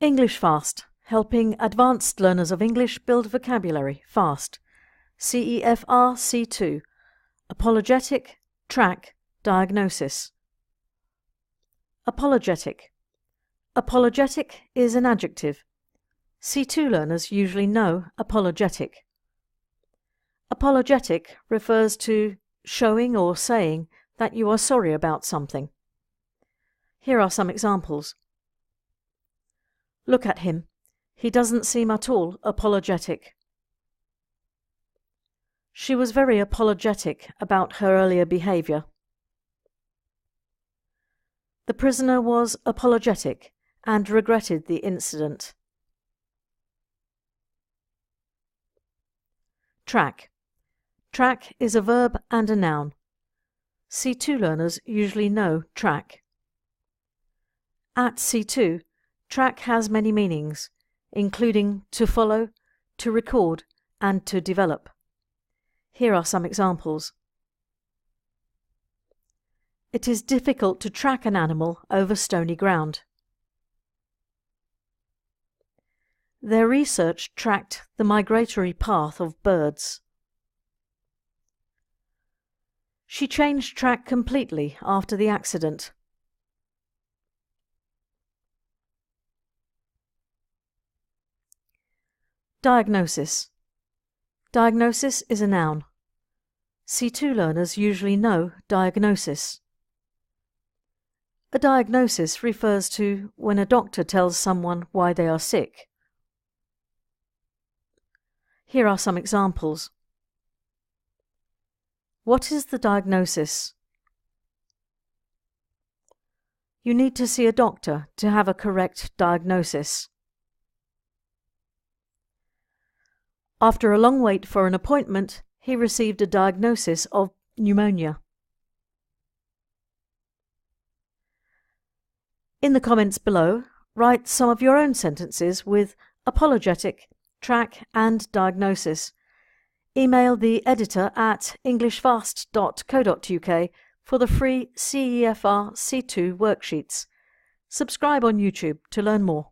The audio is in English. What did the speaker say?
English Fast, helping advanced learners of English build vocabulary fast. CEFR C2, apologetic, track, diagnosis. Apologetic. Apologetic is an adjective. C2 learners usually know apologetic. Apologetic refers to showing or saying that you are sorry about something. Here are some examples. Look at him. He doesn't seem at all apologetic. She was very apologetic about her earlier behaviour. The prisoner was apologetic and regretted the incident. Track. Track is a verb and a noun. C2 learners usually know track. At C2, track has many meanings, including to follow, to record, and to develop. Here are some examples. It is difficult to track an animal over stony ground. Their research tracked the migratory path of birds. She changed track completely after the accident. Diagnosis. Diagnosis is a noun. C2 learners usually know diagnosis. A diagnosis refers to when a doctor tells someone why they are sick. Here are some examples. What is the diagnosis? You need to see a doctor to have a correct diagnosis. After a long wait for an appointment, he received a diagnosis of pneumonia. In the comments below, write some of your own sentences with apologetic, track and diagnosis. Email the editor at englishfast.co.uk for the free CEFR C2 worksheets. Subscribe on YouTube to learn more.